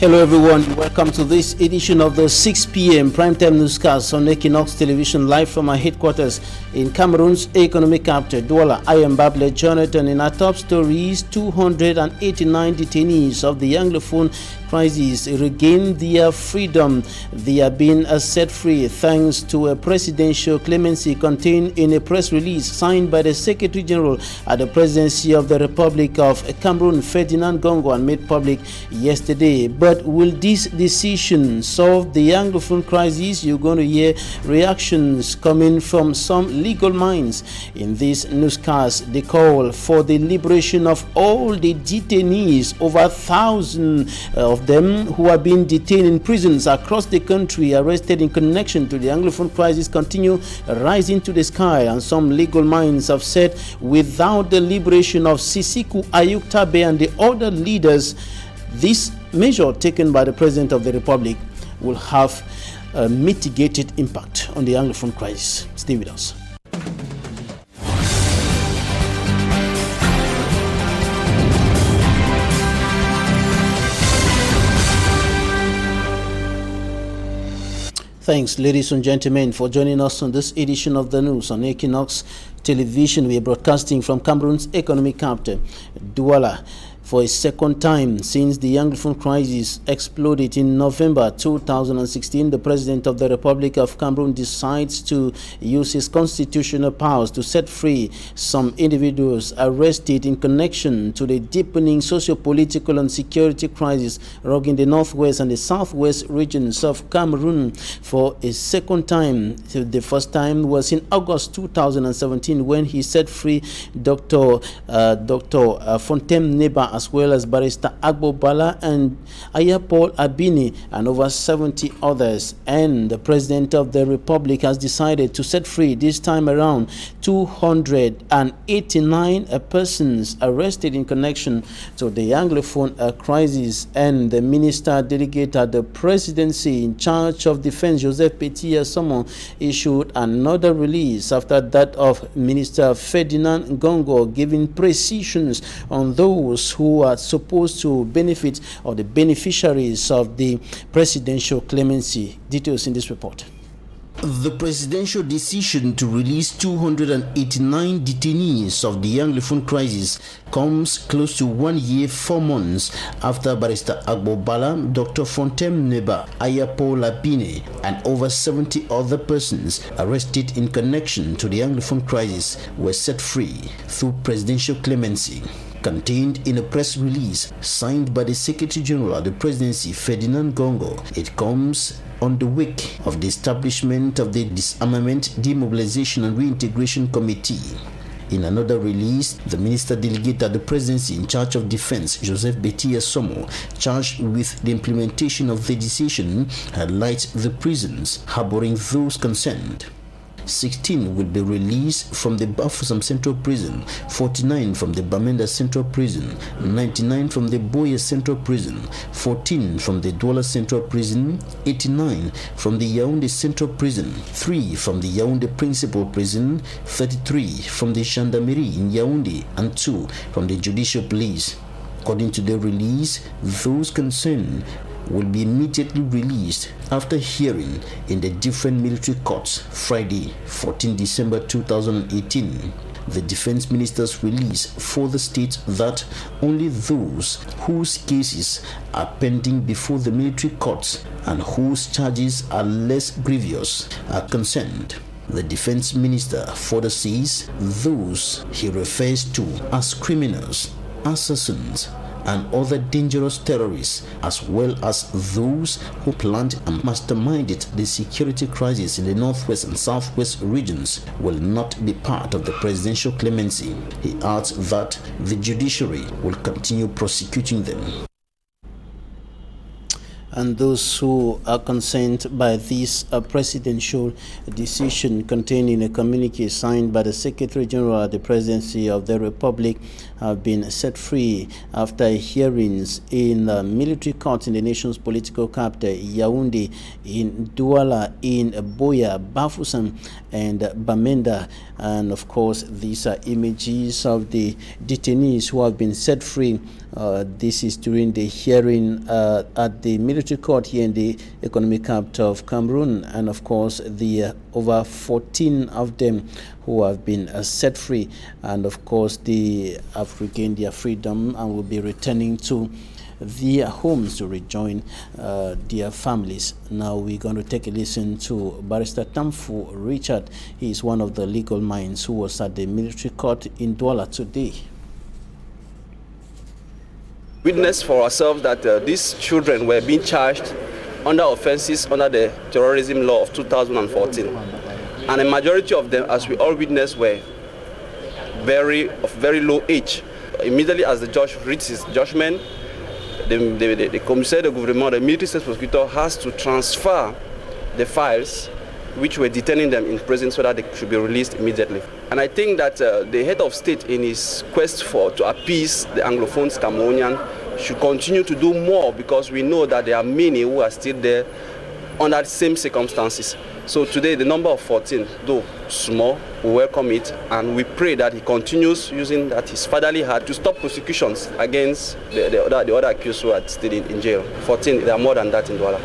Hello everyone, welcome to this edition of the 6 p.m. primetime newscast on Equinoxe television, live from our headquarters in Cameroon's economic capital, Douala. I am Bable Jonathan. In our top stories, 289 detainees of the Anglophone crisis regained their freedom. They are being set free thanks to a presidential clemency contained in a press release signed by the Secretary General at the Presidency of the Republic of Cameroon, Ferdinand Gongo, and made public yesterday. But will this decision solve the Anglophone crisis? You're going to hear reactions coming from some legal minds. In this newscast, they call for the liberation of all the detainees, over 1,000 of them who are being detained in prisons across the country, arrested in connection to the Anglophone crisis, continue rising to the sky. And some legal minds have said without the liberation of Sisiku Ayuktabe and the other leaders, this measure taken by the President of the Republic will have a mitigated impact on the Anglophone crisis. Stay with us. Thanks, ladies and gentlemen, for joining us on this edition of the news on Equinoxe television. We are broadcasting from Cameroon's economic capital, Douala. For a second time since the Anglophone crisis exploded in November 2016, the President of the Republic of Cameroon decides to use his constitutional powers to set free some individuals arrested in connection to the deepening socio-political and security crisis rocking the northwest and the southwest regions of Cameroon. For a second time, the first time was in August 2017 when he set free Dr. Fontaine Neba, as well as Barrister Agbo Bala and Ayapol Abini and over 70 others. And the President of the Republic has decided to set free this time around 289 persons arrested in connection to the Anglophone crisis. And the Minister Delegate at the Presidency in charge of Defense, Joseph Petit Somon, issued another release after that of Minister Ferdinand Gongo, giving precisions on those who are supposed to benefit, or the beneficiaries of the presidential clemency. Details in this report. The presidential decision to release 289 detainees of the Anglophone crisis comes close to 1 year, 4 months after Barrister Agbo Bala, Dr. Fontaine Neba, Ayapol Abine, and over 70 other persons arrested in connection to the Anglophone crisis were set free through presidential clemency. Contained in a press release signed by the Secretary General of the Presidency, Ferdinand Gongo, it comes on the wake of the establishment of the Disarmament, Demobilization and Reintegration Committee. In another release, the Minister Delegate at the Presidency in charge of Defense, Joseph Betia Somo, charged with the implementation of the decision, highlights the prisons harboring those concerned. 16 will be released from the Bafoussam Central Prison, 49 from the Bamenda Central Prison, 99 from the Boya Central Prison, 14 from the Douala Central Prison, 89 from the Yaoundé Central Prison, 3 from the Yaoundé Principal Prison, 33 from the Gendarmerie in Yaoundé, and 2 from the Judicial Police. According to the release, those concerned will be immediately released after hearing in the different military courts Friday, 14 December 2018. The Defense Minister's release further states that only those whose cases are pending before the military courts and whose charges are less grievous are concerned. The Defense Minister further says those he refers to as criminals, assassins, and other dangerous terrorists, as well as those who planned and masterminded the security crisis in the northwest and southwest regions, will not be part of the presidential clemency. He adds that the judiciary will continue prosecuting them. And those who are concerned by this presidential decision contained in a communique signed by the Secretary General at the Presidency of the Republic have been set free after hearings in military courts in the nation's political capital, Yaoundé, in Douala, in Boya, Bafoussam, and Bamenda. And of course, these are images of the detainees who have been set free This is during the hearing at the military court here in the economic capital of Cameroon, and of course the over 14 of them who have been set free, and of course they have regained their freedom and will be returning to their homes to rejoin their families. Now we're going to take a listen to Barrister TAMFU Richard. He is one of the legal minds who was at the military court in Douala today. Witness for ourselves that these children were being charged under offenses under the terrorism law of 2014, and a majority of them, as we all witnessed, were of very low age. Immediately as the judge reads his judgment, the commissaire de gouvernement, the military state prosecutor, has to transfer the files which were detaining them in prison so that they should be released immediately. And I think that the head of state, in his quest to appease the Anglophones Cameroonian, should continue to do more, because we know that there are many who are still there under the same circumstances. So today the number of 14, though small, we welcome it, and we pray that he continues using that his fatherly heart to stop prosecutions against the other accused who are still in jail. 14, there are more than that in Douala.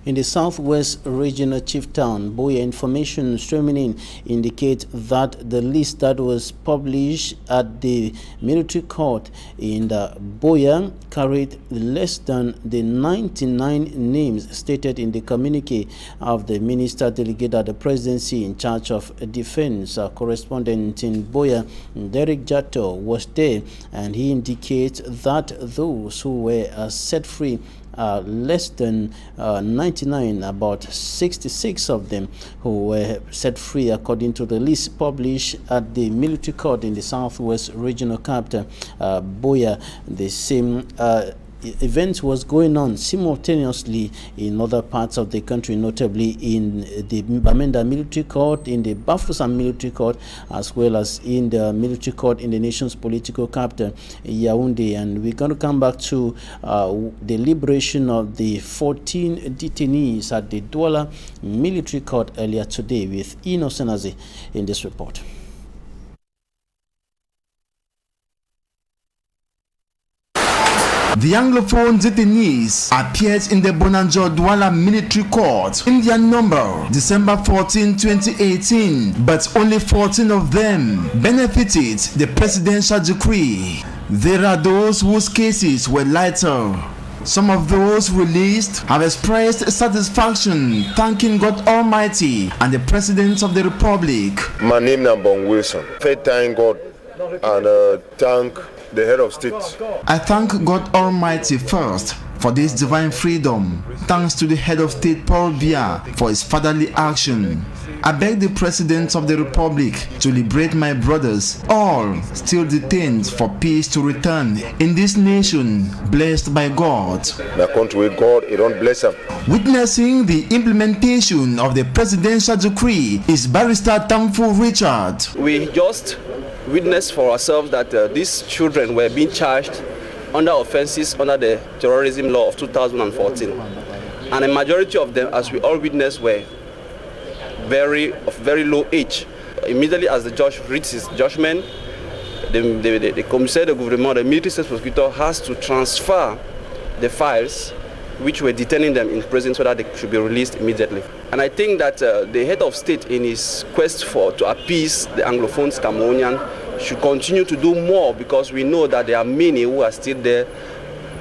In the southwest regional chief town, Boya, information streaming in indicate that the list that was published at the military court in the Boya carried less than the 99 names stated in the communique of the minister delegate at the presidency in charge of defense. Our correspondent in Boya, Derek Jato, was there, and he indicates that those who were set free less than 99, about 66 of them who were set free according to the list published at the military court in the southwest regional capital, Boya. The same event was going on simultaneously in other parts of the country, notably in the Bamenda military court, in the Bafoussam military court, as well as in the military court in the nation's political capital, Yaoundé. And we're going to come back to the liberation of the 14 detainees at the Douala military court earlier today with Equinoxe in this report. The Anglophone detainees appeared in the Bonanjo Douala military court in their number December 14, 2018, but only 14 of them benefited the presidential decree. There are those whose cases were lighter. Some of those released have expressed satisfaction, thanking God Almighty and the President of the Republic. My name is Bon Wilson. I thank God and thank the head of state. I thank God Almighty first for this divine freedom. Thanks to the head of state, Paul Biya, for his fatherly action. I beg the President of the Republic to liberate my brothers, all still detained, for peace to return in this nation blessed by God. My country with God, He don't bless them. Witnessing the implementation of the presidential decree is Barrister TAMFU Richard. We just witnessed for ourselves that these children were being charged under offenses under the terrorism law of 2014, and a majority of them, as we all witnessed, were of very low age. Immediately as the judge reads his judgment, the commissaire de gouvernement, the military state prosecutor, has to transfer the files which were detaining them in prison so that they should be released immediately. And I think that the head of state, in his quest to appease the Anglophones Cameroonian, should continue to do more, because we know that there are many who are still there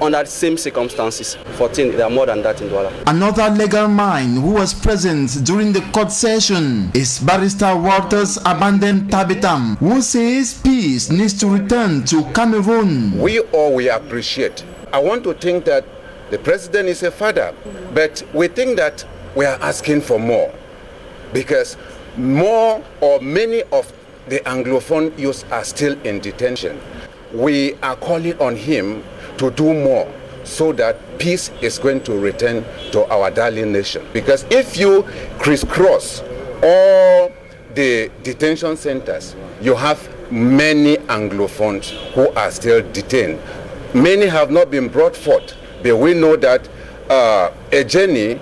under the same circumstances. 14, there are more than that in Douala. Another legal mind who was present during the court session is Barrister Walters Abandon Tabitam, who says peace needs to return to Cameroon. We appreciate. I want to think that the president is a father, but we think that we are asking for more, because more or many of the Anglophone youths are still in detention. We are calling on him to do more so that peace is going to return to our darling nation. Because if you crisscross all the detention centers, you have many Anglophones who are still detained. Many have not been brought forth, but we know that a journey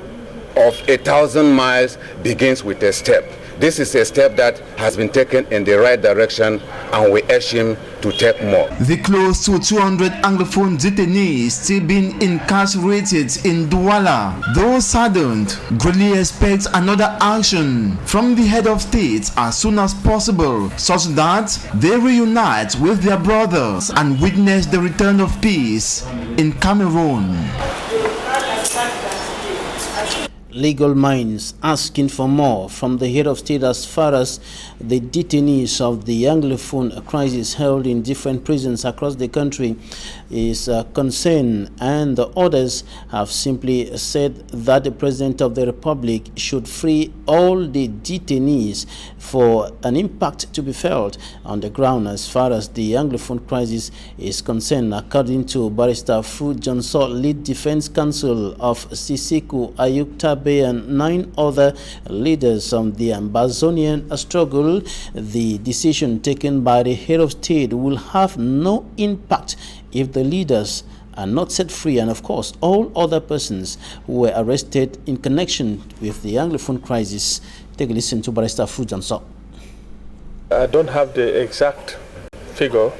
of 1,000 miles begins with a step. This is a step that has been taken in the right direction, and we urge him to take more. The close to 200 Anglophone detainees still being incarcerated in Douala. Those saddened greatly expect another action from the head of state as soon as possible, such that they reunite with their brothers and witness the return of peace in Cameroon. Legal minds asking for more from the head of state as far as the detainees of the Anglophone crisis held in different prisons across the country is concerned, and the others have simply said that the President of the Republic should free all the detainees for an impact to be felt on the ground as far as the Anglophone crisis is concerned. According to Barrister Fu Johnson, lead defense counsel of Sisiku Ayuktabe and 9 other leaders of the Amazonian struggle, the decision taken by the head of state will have no impact if the leaders are not set free, and of course all other persons who were arrested in connection with the Anglophone crisis. Take a listen to Barrister Fu Johnson. I don't have the exact figure,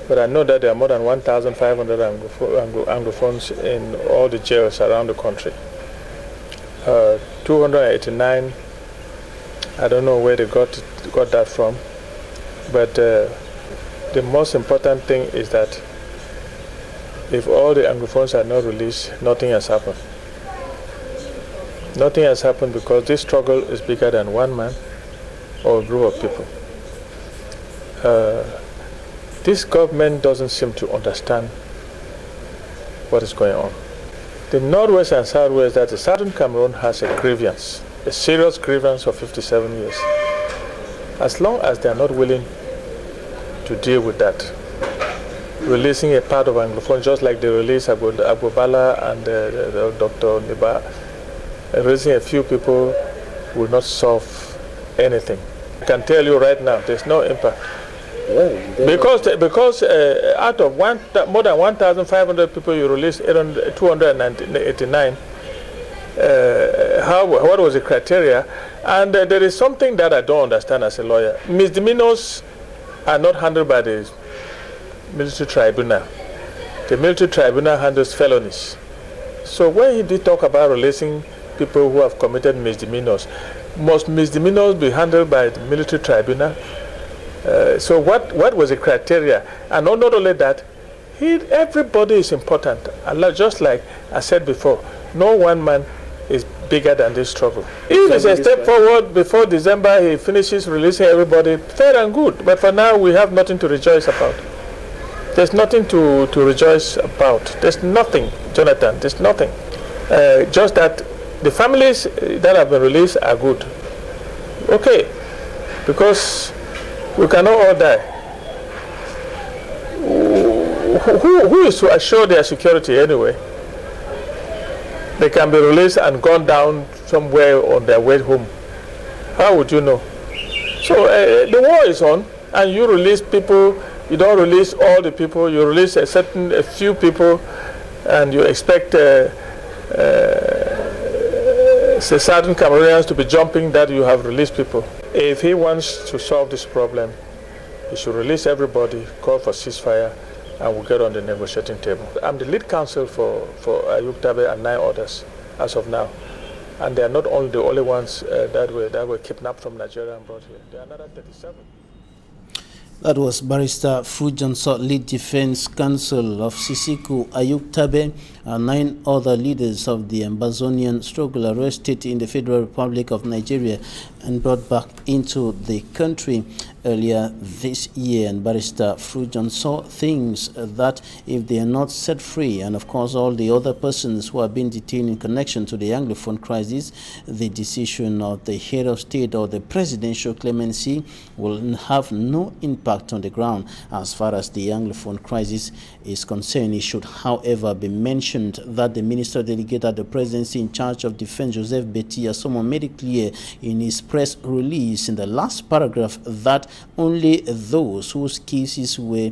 but I know that there are more than 1,500 Anglophones in all the jails around the country. 289, I don't know where they got that from, but the most important thing is that if all the Anglophones are not released, nothing has happened. Nothing has happened because this struggle is bigger than one man or a group of people. This government doesn't seem to understand what is going on. The Northwest and Southwest, that is Southern Cameroon, has a grievance, a serious grievance of 57 years. As long as they are not willing to deal with that, releasing a part of Anglophone, just like they released Agbobala and Dr. Niba, releasing a few people will not solve anything. I can tell you right now, there's no impact. Because out of more than 1,500 people you released 289, what was the criteria? And there is something that I don't understand as a lawyer. Misdemeanors are not handled by the military tribunal. The military tribunal handles felonies. So when he did talk about releasing people who have committed misdemeanors, must misdemeanors be handled by the military tribunal? So what was the criteria? And not only that, everybody is important. And just like I said before, no one man is bigger than this struggle. If it's a step forward before December, he finishes releasing everybody, fair and good. But for now, we have nothing to rejoice about. There's nothing to rejoice about. There's nothing, Jonathan, there's nothing. Just that the families that have been released are good. Okay, because we cannot all die. Who is to assure their security anyway? They can be released and gone down somewhere on their way home. How would you know? So the war is on, and you release people. You don't release all the people. You release a few people, and you expect certain Cameroonians to be jumping that you have released people. If he wants to solve this problem, he should release everybody, call for ceasefire, and we'll get on the negotiating table. I'm the lead counsel for Ayuktabe and 9 others as of now. And they are not only the only ones that were kidnapped from Nigeria and brought here. There are another 37. That was Barrister Fu Johnson, lead defense counsel of Sisiku Ayuktabe, and 9 other leaders of the Amazonian struggle arrested in the Federal Republic of Nigeria and brought back into the country earlier this year. And Barrister Fu Johnson thinks that if they are not set free, and of course all the other persons who have been detained in connection to the Anglophone crisis, the decision of the head of state or the presidential clemency will have no impact on the ground as far as the Anglophone crisis is concerned. It should, however, be mentioned that the minister delegate at the presidency in charge of defense, Joseph Betia, someone made it clear in his press release in the last paragraph that only those whose cases were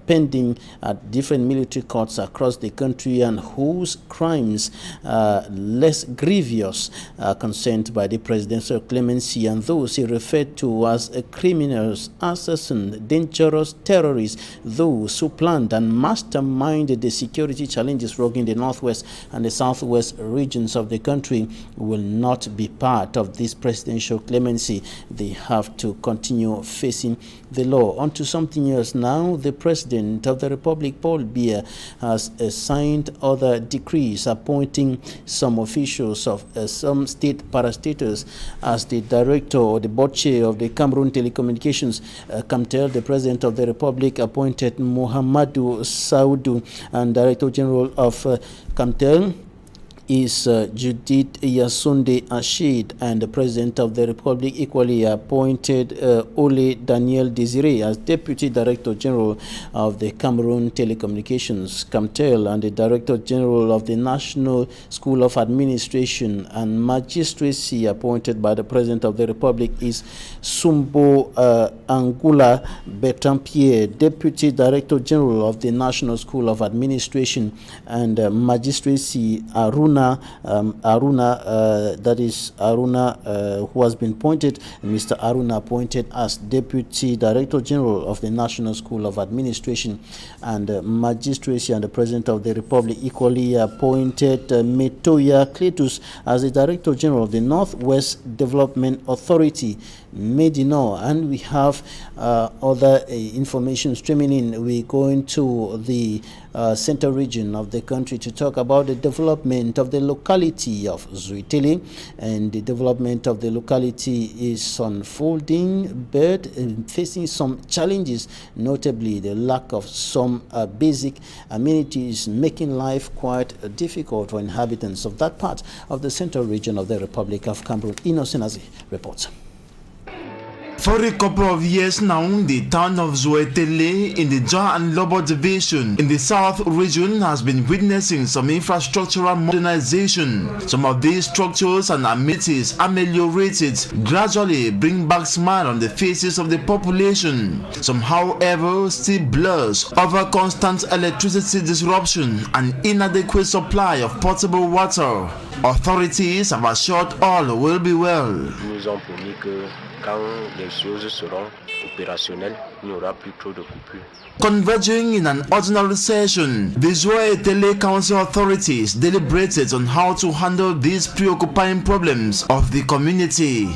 pending at different military courts across the country and whose crimes are less grievous are consent by the presidential clemency, and those he referred to as criminals, assassins, dangerous terrorists, those who planned and masterminded the security challenges rocking the northwest and the southwest regions of the country will not be part of this presidential clemency. They have to continue facing the law. On to something else now. The President of the Republic, Paul Biya, has signed other decrees appointing some officials of some state parastatals as the director or the board chair of the Cameroun Telecommunications. Camtel, the President of the Republic, appointed Muhammadu Saudu, and Director General of Camtel is Judith Yasunde Ashid, and the President of the Republic equally appointed Ole Daniel Desire as Deputy Director General of the Cameroun Telecommunications. Camtel and the Director General of the National School of Administration and Magistracy appointed by the President of the Republic is Sumbo Angula Bertrand-Pierre, Deputy Director General of the National School of Administration and Magistracy, Aruna, who has been appointed, Mr. Aruna appointed as Deputy Director General of the National School of Administration and Magistracy, and the President of the Republic equally appointed Metoya Cletus as the Director General of the Northwest Development Authority, Medino. And we have other information streaming in. We're going to the central region of the country to talk about the development of the locality of Zuitele, and the development of the locality is unfolding but facing some challenges, notably the lack of some basic amenities, making life quite difficult for inhabitants of that part of the central region of the Republic of Cameroon. Innocent reports. For a couple of years now, the town of Zuetele in the Jah and Lobo division in the south region has been witnessing some infrastructural modernization. Some of these structures and amenities ameliorated gradually bring back smile on the faces of the population. Some, however, still blurs over constant electricity disruption and inadequate supply of potable water. Authorities have assured all will be well. Nous ont promis que quand les choses seront opérationnelles, il n'y aura plus trop de coupures. Converging in an ordinary session, the Zuetele Council authorities deliberated on how to handle these preoccupying problems of the community.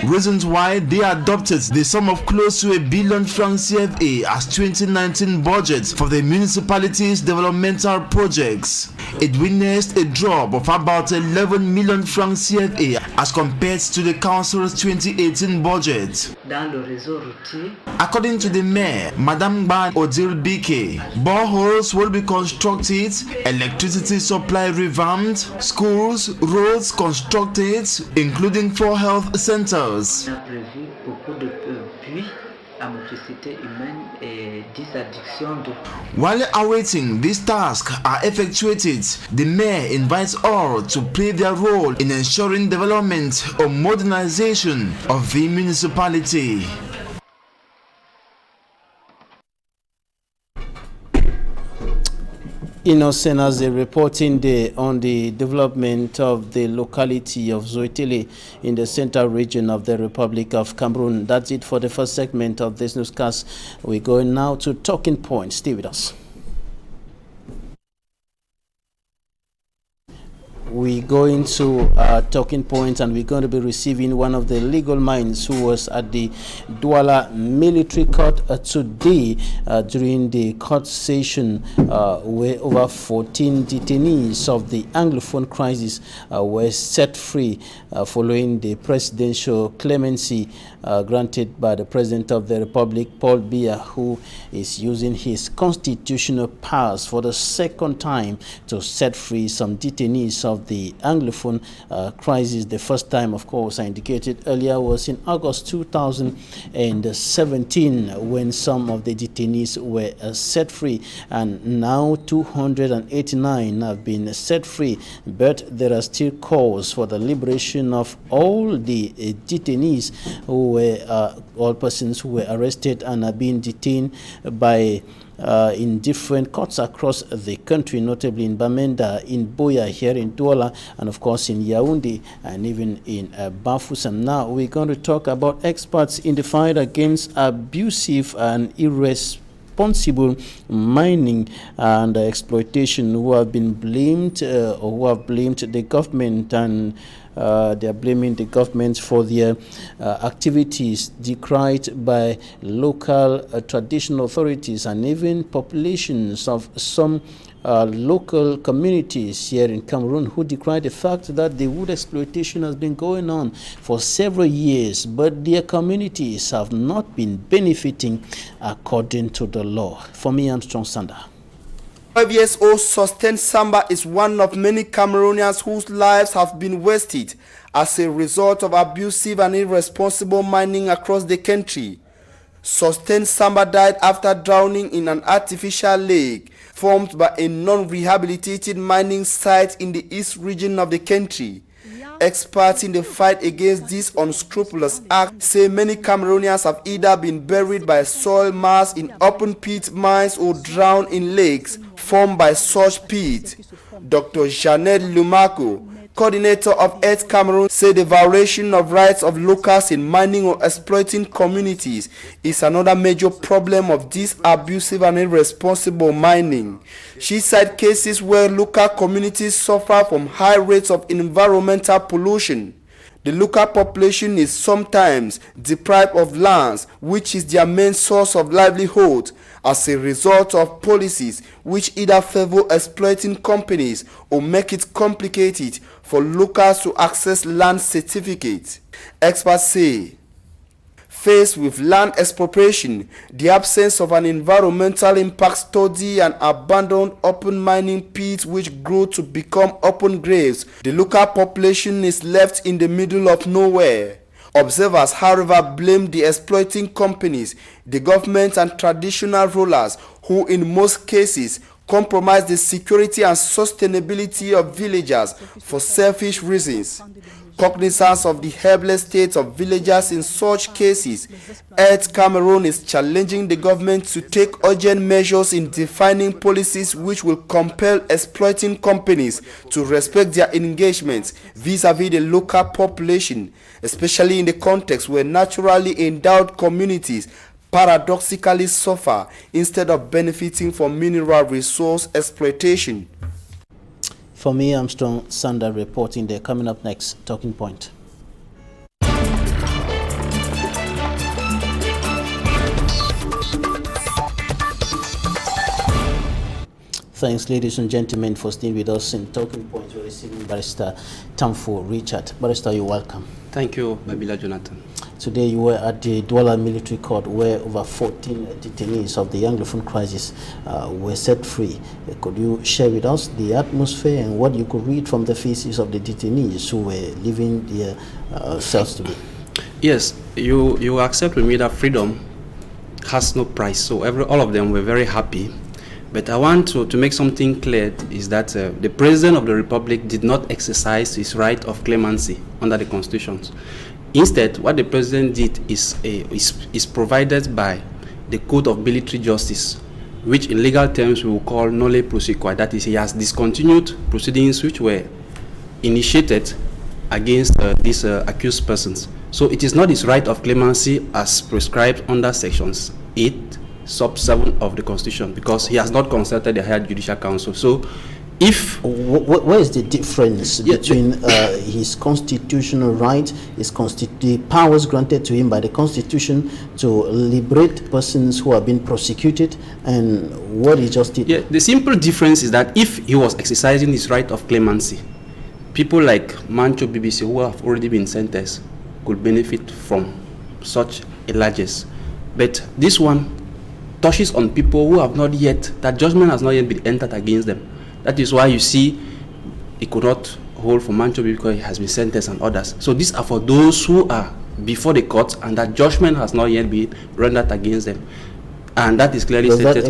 Reasons why they adopted the sum of close to 1 billion francs CFA as 2019 budget for the municipality's developmental projects. It witnessed a drop of about 11 million francs CFA as compared to the council's 2018 budget. According to the mayor, Madame Ban Odile Bike, boreholes will be constructed, electricity supply revamped, schools, roads constructed, including 4 health centers. While awaiting these tasks are effectuated, the mayor invites all to play their role in ensuring development or modernization of the municipality. Innocent as a reporting day on the development of the locality of Zuetele in the central region of the Republic of Cameroon. That's it for the first segment of this newscast. We're going now to Talking Points. Stay with us. We're going to Talking Points, and we're going to be receiving one of the legal minds who was at the Douala military court today during the court session where over 14 detainees of the Anglophone crisis were set free following the presidential clemency granted by the President of the Republic, Paul Biya, who is using his constitutional powers for the second time to set free some detainees of the Anglophone crisis. The first time, of course, I indicated earlier, was in August 2017 when some of the detainees were set free, and now 289 have been set free, but there are still calls for the liberation of all the detainees who were all persons who were arrested and are being detained by in different courts across the country, notably in Bamenda, in Boya, here in Douala, and of course in Yaoundé, and even in Bafoussam. Now we're going to talk about experts in the fight against abusive and irresponsible mining and exploitation who have been blamed or who have blamed the government, and they are blaming the government for their activities, decried by local traditional authorities and even populations of some local communities here in Cameroon, who decry the fact that the wood exploitation has been going on for several years, but their communities have not been benefiting according to the law. For me, Armstrong Sander. 5 years old Sustain Samba is one of many Cameroonians whose lives have been wasted as a result of abusive and irresponsible mining across the country. Sustain Samba died after drowning in an artificial lake formed by a non-rehabilitated mining site in the east region of the country. Experts in the fight against this unscrupulous act say many Cameroonians have either been buried by soil mass in open pit mines or drowned in lakes formed by such pits. Dr. Janet Lumako, coordinator of Earth Cameroon, said the violation of rights of locals in mining or exploiting communities is another major problem of this abusive and irresponsible mining. She cited cases where local communities suffer from high rates of environmental pollution. The local population is sometimes deprived of lands, which is their main source of livelihood, as a result of policies which either favor exploiting companies or make it complicated for locals to access land certificates. Experts say, faced with land expropriation, the absence of an environmental impact study, and abandoned open mining pits which grow to become open graves, the local population is left in the middle of nowhere. Observers, however, blame the exploiting companies, the government and traditional rulers, who in most cases compromise the security and sustainability of villagers for selfish reasons. Cognizance of the helpless state of villagers in such cases, Earth Cameroon is challenging the government to take urgent measures in defining policies which will compel exploiting companies to respect their engagements vis-à-vis the local population, especially in the context where naturally endowed communities paradoxically suffer instead of benefiting from mineral resource exploitation. For me, Armstrong Sander reporting there. Coming up next, Talking Point. Thanks, ladies and gentlemen, for staying with us in Talking Point. We're receiving Barrister TAMFU Richard. Barrister, you're welcome. Thank you, Babila Jonathan. Today you were at the Douala Military Court where over 14 detainees of the Anglophone crisis were set free. Could you share with us the atmosphere and what you could read from the faces of the detainees who were leaving their cells today? Yes, you accept with me that freedom has no price, so all of them were very happy. But I want to make something clear is that the President of the Republic did not exercise his right of clemency under the Constitution. Instead, what the President did is provided by the Code of Military Justice, which in legal terms we will call nolle prosequi. That is, he has discontinued proceedings which were initiated against these accused persons. So it is not his right of clemency as prescribed under sections 8, sub 7 of the Constitution, because he has not consulted the Higher Judicial Council. So if where is the difference between his constitutional right, the powers granted to him by the Constitution to liberate persons who have been prosecuted, and what he just did? Yeah, the simple difference is that if he was exercising his right of clemency, people like Mancho BBC, who have already been sentenced, could benefit from such a largesse. But this one touches on people who have not yet, that judgment has not yet been entered against them. That is why you see he could not hold for Mancho because he has been sentenced and others. So these are for those who are before the court and that judgment has not yet been rendered against them. And that is clearly stated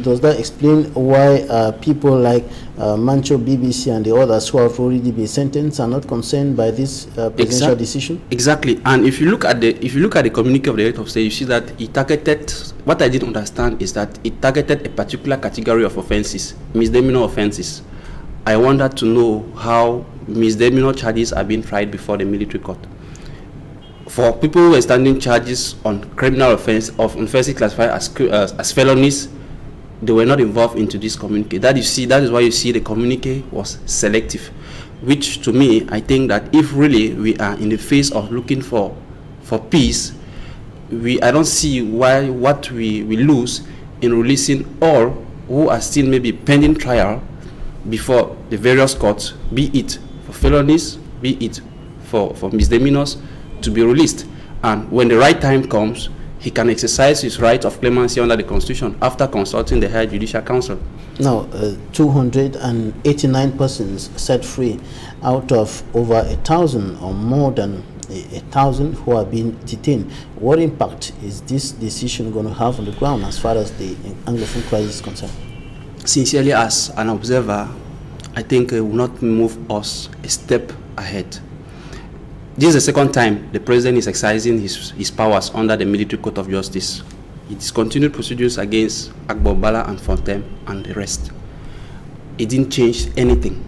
Does that explain why people like Mancho, BBC, and the others who have already been sentenced are not concerned by this presidential decision? Exactly. And if you look at the communique of the head of state, you see that he targeted. What I didn't understand is that it targeted a particular category of offences, misdemeanor offences. I wanted to know how misdemeanor charges are being tried before the military court. For people who are standing charges on criminal offenses classified as felonies, they were not involved into this communique. That is why you see the communique was selective, which to me, I think that if really we are in the phase of looking for peace, I don't see what we lose in releasing all who are still maybe pending trial before the various courts, be it for felonies, be it for misdemeanors, to be released. And when the right time comes, he can exercise his right of clemency under the Constitution after consulting the High Judicial Council. Now, 289 persons set free out of over 1,000 or more than 1,000 who are being detained. What impact is this decision going to have on the ground as far as the Anglophone crisis is concerned? Sincerely, as an observer, I think it will not move us a step ahead. This is the second time the president is exercising his powers under the Military Court of Justice. It discontinued procedures against Agbo Bala and Fontem and the rest. It didn't change anything.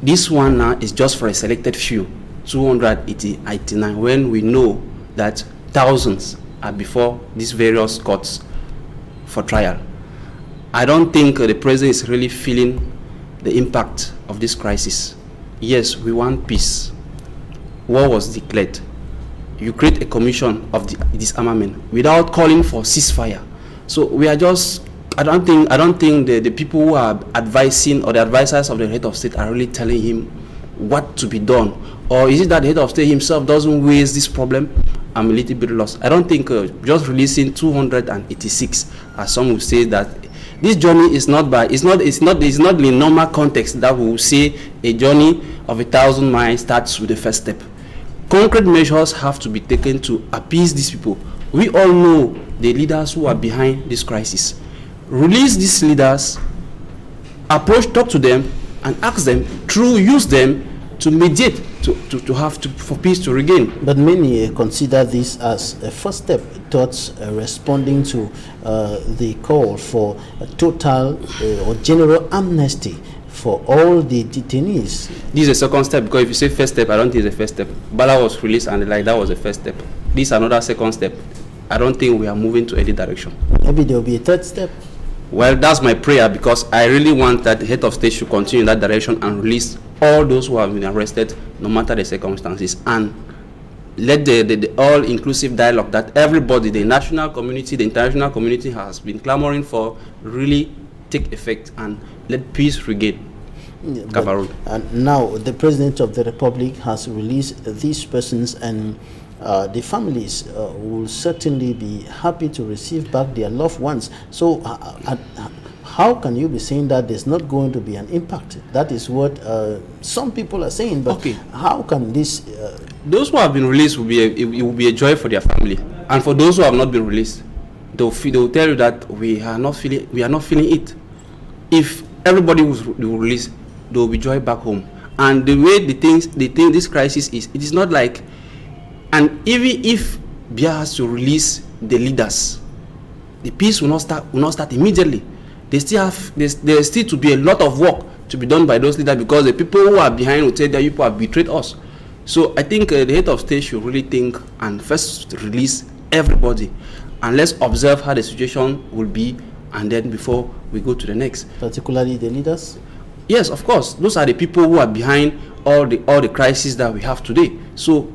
This one now is just for a selected few, 289, when we know that thousands are before these various courts for trial. I don't think the president is really feeling the impact of this crisis. Yes, we want peace. War was declared. You create a commission of disarmament without calling for ceasefire. So we are just, I don't think the people who are advising or the advisors of the head of state are really telling him what to be done. Or is it that the head of state himself doesn't raise this problem? I'm a little bit lost. I don't think just releasing 286, as some will say, that this journey is not the normal context that we will say a journey of 1,000 miles starts with the first step. Concrete measures have to be taken to appease these people. We all know the leaders who are behind this crisis. Release these leaders, talk to them, and ask them, use them to mediate, for peace to regain. But many consider this as a first step towards responding to the call for a total or general amnesty for all the detainees. This is a second step, because if you say first step, I don't think it's a first step. Bala was released and that was the first step. This is another second step. I don't think we are moving to any direction. Maybe there will be a third step. Well, that's my prayer, because I really want that the head of state should continue in that direction and release all those who have been arrested, no matter the circumstances, and let the all-inclusive dialogue that everybody, the national community, the international community has been clamoring for, really take effect and let peace regain Cameroun. And now the President of the Republic has released these persons, and the families will certainly be happy to receive back their loved ones. So how can you be saying that there's not going to be an impact? That is what some people are saying. But okay, how can this... those who have been released will be a joy for their family. And for those who have not been released, they'll tell you that we are not feeling it. If everybody was released, there will be joy back home. And the way they think this crisis is, it is not like... And even if Biya has to release the leaders, the peace will not start immediately. There's still to be a lot of work to be done by those leaders, because the people who are behind will tell that people have betrayed us. So I think the head of state should really think and first release everybody, and let's observe how the situation will be, and then before we go to the next. Particularly the leaders? Yes, of course. Those are the people who are behind all the crises that we have today. So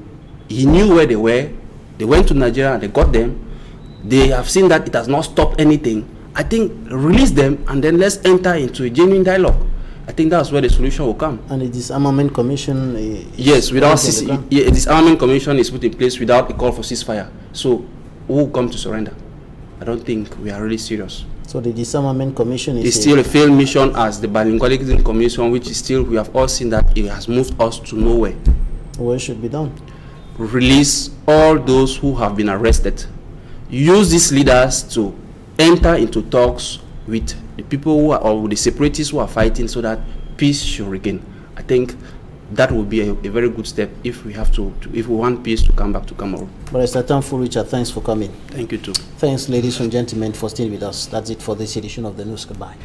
he knew where they were. They went to Nigeria and they got them. They have seen that it has not stopped anything. I think release them, and then let's enter into a genuine dialogue. I think that's where the solution will come. And the disarmament commission... yes, without a disarmament commission is put in place without a call for ceasefire. So who will come to surrender? I don't think we are really serious. So the disarmament commission is still a failed mission, as the bilingualism commission, which is still, we have all seen that it has moved us to nowhere. What should be done? Release all those who have been arrested. Use these leaders to enter into talks with the people who are, or with the separatists who are fighting, so that peace should regain. I think that would be a very good step if we have if we want peace to come back to Cameroon. Barrister TAMFU Richard, thanks for coming. Thank you too. Thanks, ladies and gentlemen, for staying with us. That's it for this edition of the news. Goodbye.